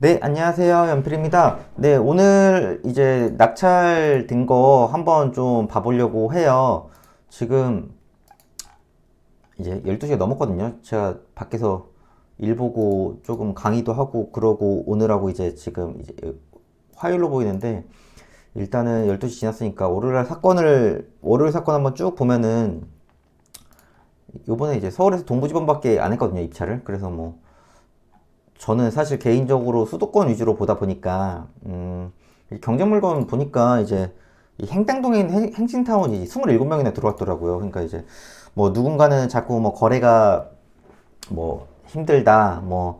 네, 안녕하세요. 연필입니다. 네, 오늘 이제 낙찰된 거 한번 좀 봐보려고 해요. 지금 이제 12시가 넘었거든요. 제가 밖에서 일 보고 조금 강의도 하고 그러고 오느라고 이제 지금 이제 화요일로 보이는데 일단은 12시 지났으니까 월요일 사건 한번 쭉 보면은 요번에 이제 서울에서 동부지검밖에 안 했거든요, 입찰을. 그래서 뭐 저는 사실 개인적으로 수도권 위주로 보다 보니까 이 경쟁물건 보니까 이제 이 행당동에 있는 행신타운이 27명이나 들어왔더라고요. 그러니까 이제 뭐 누군가는 자꾸 뭐 거래가 뭐 힘들다, 뭐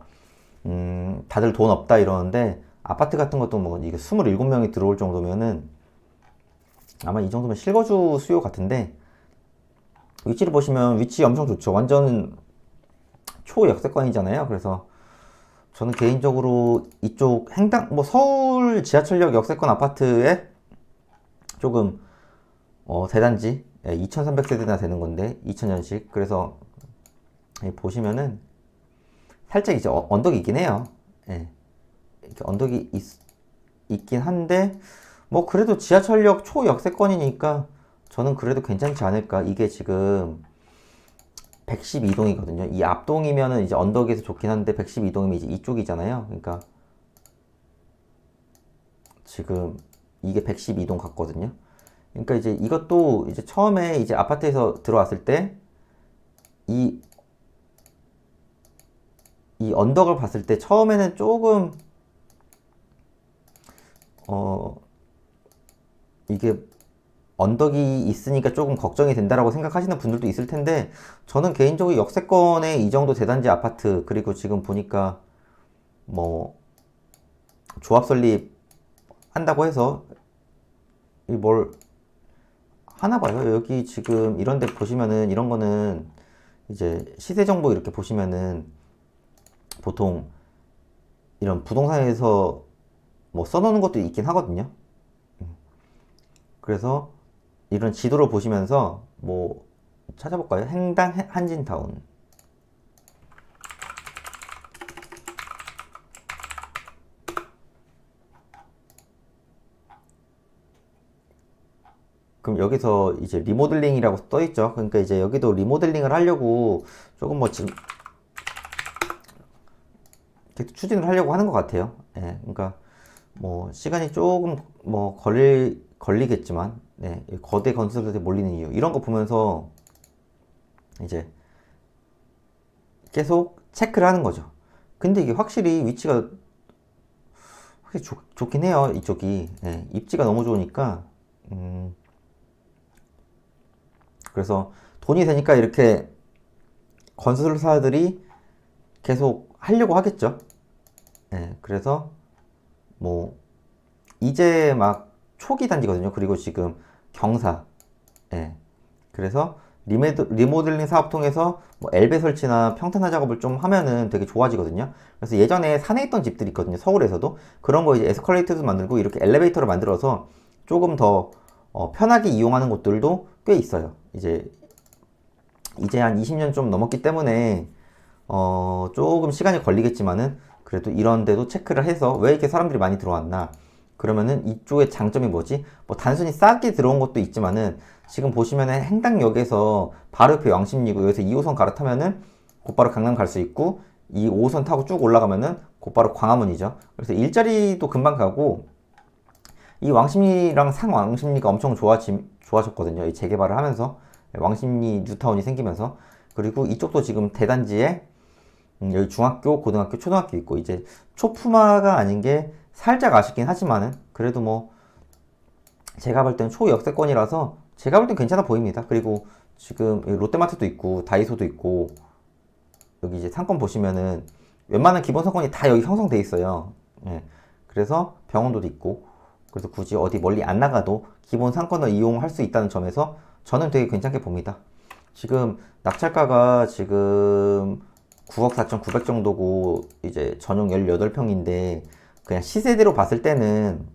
다들 돈 없다 이러는데 아파트 같은 것도 뭐 이게 27명이 들어올 정도면은 아마 이 정도면 실거주 수요 같은데 위치를 보시면 위치 엄청 좋죠. 완전 초역세권이잖아요. 그래서 저는 개인적으로 이쪽 뭐 서울 지하철역 역세권 아파트에 조금 대단지 2300세대나 되는 건데 2000년식. 그래서 보시면은 살짝 이제 언덕이 있긴 해요. 예, 이렇게 언덕이 있긴 한데 뭐 그래도 지하철역 초역세권이니까 저는 그래도 괜찮지 않을까. 이게 지금 112동이거든요. 이 앞동이면은 이제 언덕에서 좋긴 한데 112동이면 이제 이쪽이잖아요. 그러니까 지금 이게 112동 같거든요. 그러니까 이제 이것도 이제 처음에 이제 아파트에서 들어왔을 때 이, 이 언덕을 봤을 때 처음에는 조금 어 이게 언덕이 있으니까 조금 걱정이 된다라고 생각하시는 분들도 있을 텐데 저는 개인적으로 역세권에 이 정도 대단지 아파트 그리고 지금 보니까 뭐 조합 설립 한다고 해서 뭘 하나 봐요. 여기 지금 이런 데 보시면은 이런 거는 이제 시세 정보 이렇게 보시면은 보통 이런 부동산에서 뭐 써놓는 것도 있긴 하거든요. 그래서 이런 지도를 보시면서 뭐 찾아볼까요? 행당 한진타운. 그럼 여기서 이제 리모델링이라고 떠 있죠. 그러니까 이제 여기도 리모델링을 하려고 조금 뭐 지금 추진을 하려고 하는 것 같아요. 예, 그러니까 뭐 시간이 조금 뭐 걸리겠지만, 네, 거대 건설사에 몰리는 이유 이런 거 보면서 이제 계속 체크를 하는 거죠. 근데 이게 확실히 위치가 확실히 좋긴 해요. 이쪽이 입지가 너무 좋으니까 그래서 돈이 되니까 이렇게 건설사들이 계속 하려고 하겠죠. 그래서 뭐 이제 막 초기 단지거든요. 그리고 지금 경사. 그래서 리모델링 사업 통해서 뭐 엘베 설치나 평탄화 작업을 좀 하면은 되게 좋아지거든요. 그래서 예전에 산에 있던 집들이 있거든요. 서울에서도 그런 거 이제 에스컬레이터도 만들고 이렇게 엘리베이터를 만들어서 조금 더 편하게 이용하는 곳들도 꽤 있어요. 이제 한 20년 좀 넘었기 때문에 조금 시간이 걸리겠지만은 그래도 이런 데도 체크를 해서 왜 이렇게 사람들이 많이 들어왔나. 그러면은 이쪽의 장점이 뭐지? 뭐 단순히 싸게 들어온 것도 있지만은 지금 보시면은 행당역에서 바로 옆에 왕십리고 여기서 2호선 갈아타면은 곧바로 강남 갈 수 있고 이 5호선 타고 쭉 올라가면은 곧바로 광화문이죠. 그래서 일자리도 금방 가고 이 왕십리랑 상왕십리가 엄청 좋아졌거든요. 이 재개발을 하면서 왕십리 뉴타운이 생기면서 그리고 이쪽도 지금 대단지에 여기 중학교, 고등학교, 초등학교 있고 이제 초품화가 아닌 게 살짝 아쉽긴 하지만은 그래도 뭐 제가 볼 때는 초역세권이라서 제가 볼 땐 괜찮아 보입니다. 그리고 지금 롯데마트도 있고 다이소도 있고 여기 이제 상권 보시면은 웬만한 기본 상권이 다 여기 형성돼 있어요. 그래서 병원도 있고 그래서 굳이 어디 멀리 안 나가도 기본 상권을 이용할 수 있다는 점에서 저는 되게 괜찮게 봅니다. 지금 낙찰가가 지금 9억 4,900 정도고 이제 전용 18평인데 그냥 시세대로 봤을 때는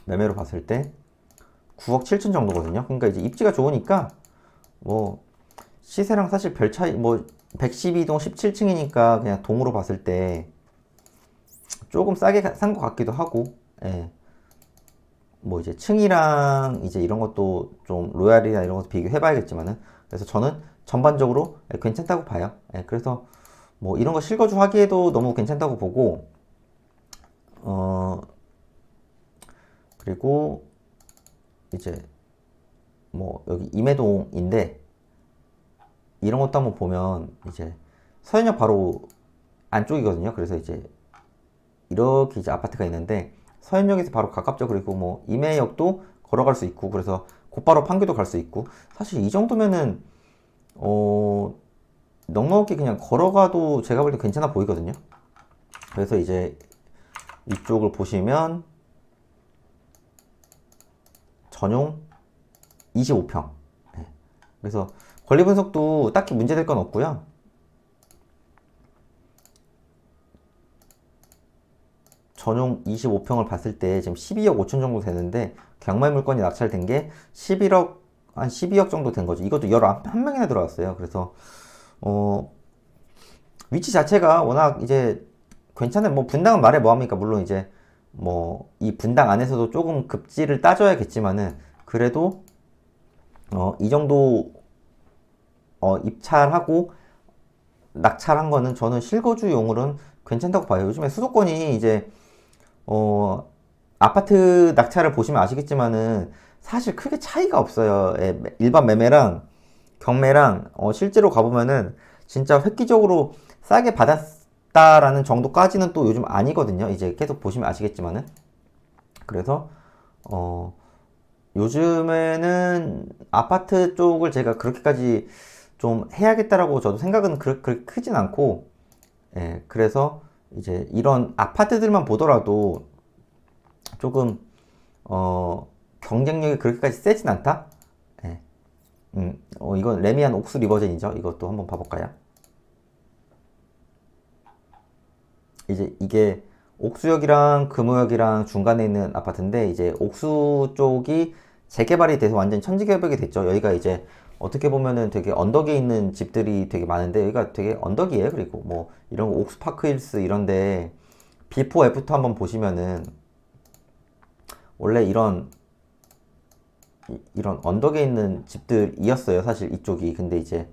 매매로 봤을 때 9억 7천 정도거든요. 그러니까 이제 입지가 좋으니까 뭐 시세랑 사실 별 차이 뭐 112동 17층이니까 그냥 동으로 봤을 때 조금 싸게 산 것 같기도 하고, 예. 뭐 이제 층이랑 이제 이런 것도 좀 로얄이나 이런 것도 비교해 봐야겠지만은, 그래서 저는 전반적으로 괜찮다고 봐요. 예, 그래서 뭐 이런 거 실거주 하기에도 너무 괜찮다고 보고, 어, 그리고 이제 뭐 여기 임해동인데, 이런 것도 한번 보면 이제 서현역 바로 안쪽이거든요. 그래서 이제 이렇게 이제 아파트가 있는데, 서현역에서 바로 가깝죠. 그리고 뭐 임해역도 걸어갈 수 있고, 그래서 곧바로 판교도 갈 수 있고, 사실 이 정도면은 넉넉히 그냥 걸어가도 제가 볼 때 괜찮아 보이거든요. 그래서 이제 이쪽을 보시면 전용 25평. 그래서 권리 분석도 딱히 문제될 건 없고요. 전용 25평을 봤을 때 지금 12억 5천 정도 되는데, 경매 물건이 낙찰된 게 11억, 한 12억 정도 된 거죠. 이것도 11명이나 들어왔어요. 그래서 위치 자체가 워낙 이제 괜찮아요. 뭐 분당은 말해 뭐합니까? 물론 이제 뭐 이 분당 안에서도 조금 급지를 따져야겠지만은, 그래도 이 정도 입찰하고 낙찰한 거는 저는 실거주용으로는 괜찮다고 봐요. 요즘에 수도권이 이제 아파트 낙찰을 보시면 아시겠지만은 사실 크게 차이가 없어요. 예, 일반 매매랑 경매랑 실제로 가보면은 진짜 획기적으로 싸게 받았다라는 정도까지는 또 요즘 아니거든요. 이제 계속 보시면 아시겠지만은. 그래서 요즘에는 아파트 쪽을 제가 그렇게까지 좀 해야겠다라고 저도 생각은 그렇게 크진 않고, 예, 그래서 이제 이런 아파트들만 보더라도 조금 경쟁력이 그렇게까지 세진 않다. 예. 이건 레미안 옥수 리버젠이죠. 이것도 한번 봐볼까요? 이제 이게 옥수역이랑 금호역이랑 중간에 있는 아파트인데, 이제 옥수 쪽이 재개발이 돼서 완전 천지개벽이 됐죠. 여기가 이제 어떻게 보면은 되게 언덕에 있는 집들이 되게 많은데, 여기가 되게 언덕이에요. 그리고 뭐 이런 옥수파크힐스 이런데 비포 애프터 한번 보시면은, 원래 이런 언덕에 있는 집들이었어요. 사실 이쪽이. 근데 이제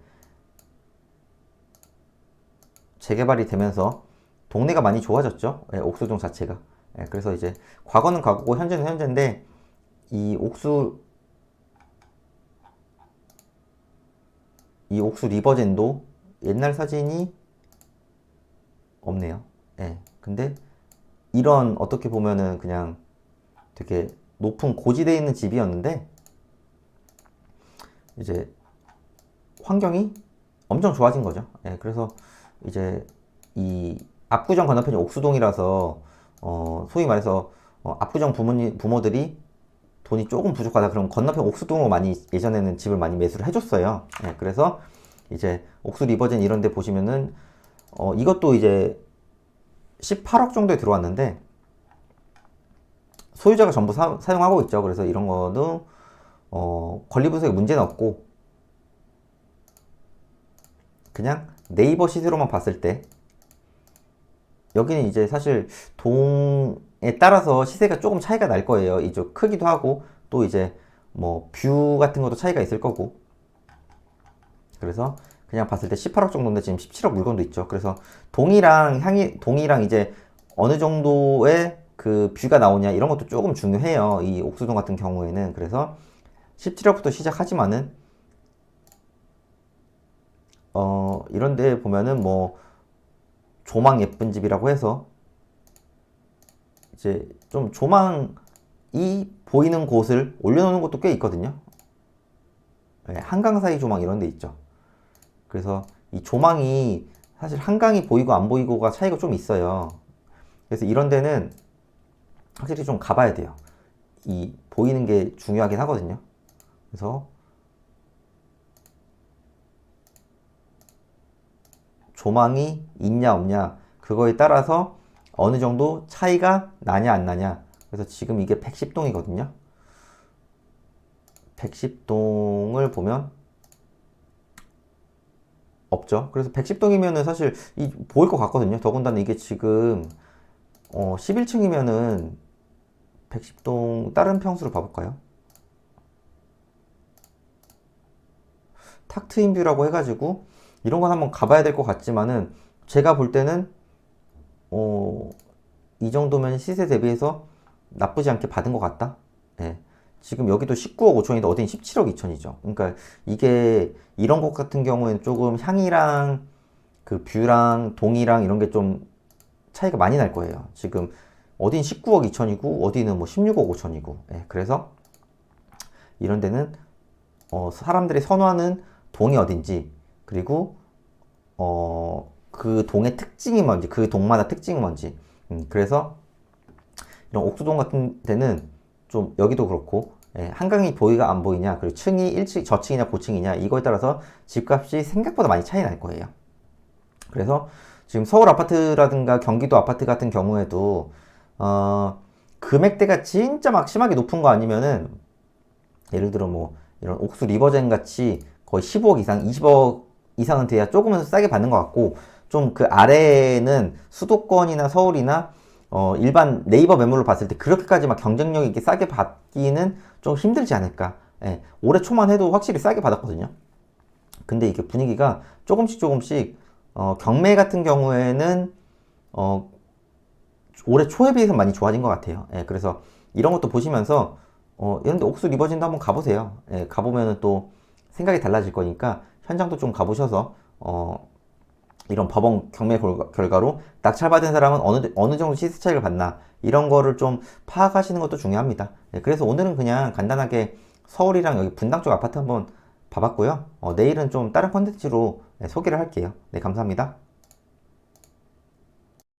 재개발이 되면서 동네가 많이 좋아졌죠. 예, 옥수동 자체가. 예, 그래서 이제 과거는 과거고 현재는 현재인데, 이 옥수 이 옥수 리버젠도 옛날 사진이 없네요. 예. 근데 이런 어떻게 보면은 그냥 되게 높은 고지대에 있는 집이었는데, 이제 환경이 엄청 좋아진 거죠. 예. 그래서 이제 이 압구정 건너편이 옥수동이라서 소위 말해서 압구정 부모들이 돈이 조금 부족하다 그럼 건너편 옥수동으로 많이 예전에는 집을 많이 매수를 해줬어요. 예. 그래서 이제 옥수 리버젠 이런 데 보시면은 이것도 이제 18억 정도에 들어왔는데, 소유자가 전부 사용하고 있죠. 그래서 이런 거도 권리 분석에 문제는 없고, 그냥 네이버 시세로만 봤을 때 여기는 이제 사실 동에 따라서 시세가 조금 차이가 날 거예요. 이쪽 크기도 하고, 또 이제 뭐 뷰 같은 것도 차이가 있을 거고. 그래서 그냥 봤을 때 18억 정도인데 지금 17억 물건도 있죠. 그래서 동이랑 이제 어느 정도의 그 뷰가 나오냐 이런 것도 조금 중요해요. 이 옥수동 같은 경우에는. 그래서 17억부터 시작하지만은 이런 데 보면은 뭐 조망 예쁜 집이라고 해서 이제 좀 조망이 보이는 곳을 올려놓는 것도 꽤 있거든요. 네, 한강 사이 조망 이런 데 있죠. 그래서 이 조망이 사실 한강이 보이고 안 보이고가 차이가 좀 있어요. 그래서 이런 데는 확실히 좀 가봐야 돼요. 이 보이는 게 중요하긴 하거든요. 그래서 조망이 있냐 없냐 그거에 따라서 어느 정도 차이가 나냐 안 나냐. 그래서 지금 이게 110동이거든요. 110동을 보면 없죠. 그래서 110동이면은 사실 보일 것 같거든요. 더군다나 이게 지금 11층이면은 110동 다른 평수를 봐볼까요? 탁트인뷰라고 해가지고 이런 건 한번 가봐야 될 것 같지만은 제가 볼 때는 어, 이 정도면 시세 대비해서 나쁘지 않게 받은 것 같다. 예. 지금 여기도 19억 5천인데 어딘 17억 2천이죠. 그러니까 이게 이런 것 같은 경우에는 조금 향이랑 그 뷰랑 동이랑 이런 게 좀 차이가 많이 날 거예요. 지금 어딘 19억 2천이고 어디는 뭐 16억 5천이고. 예. 그래서 이런 데는 사람들이 선호하는 동이 어딘지 그리고 그 동의 특징이 뭔지 그 동마다 특징이 뭔지 그래서 이런 옥수동 같은 데는 좀 여기도 그렇고 한강이 보이가 안 보이냐 그리고 층이 1층 저층이냐 고층이냐 이거에 따라서 집값이 생각보다 많이 차이 날 거예요. 그래서 지금 서울 아파트라든가 경기도 아파트 같은 경우에도 금액대가 진짜 막 심하게 높은 거 아니면은 예를 들어 뭐 이런 옥수 리버젠 같이 거의 15억 이상, 20억 이상은 돼야 조금은 싸게 받는 것 같고 좀 그 아래에는 수도권이나 서울이나 일반 네이버 매물로 봤을 때 그렇게까지 막 경쟁력 있게 싸게 받기는 좀 힘들지 않을까. 예, 올해 초만 해도 확실히 싸게 받았거든요. 근데 이게 분위기가 조금씩 조금씩 경매 같은 경우에는 어, 올해 초에 비해서 많이 좋아진 것 같아요. 예, 그래서 이런 것도 보시면서 이런데 옥수 리버진도 한번 가보세요. 예, 가보면은 또 생각이 달라질 거니까 현장도 좀 가보셔서 이런 법원 경매 결과로 낙찰받은 사람은 어느 정도 시세 차익을 받나 이런 거를 좀 파악하시는 것도 중요합니다. 예, 그래서 오늘은 그냥 간단하게 서울이랑 여기 분당 쪽 아파트 한번 봐봤고요. 내일은 좀 다른 컨텐츠로 소개를 할게요. 네, 감사합니다.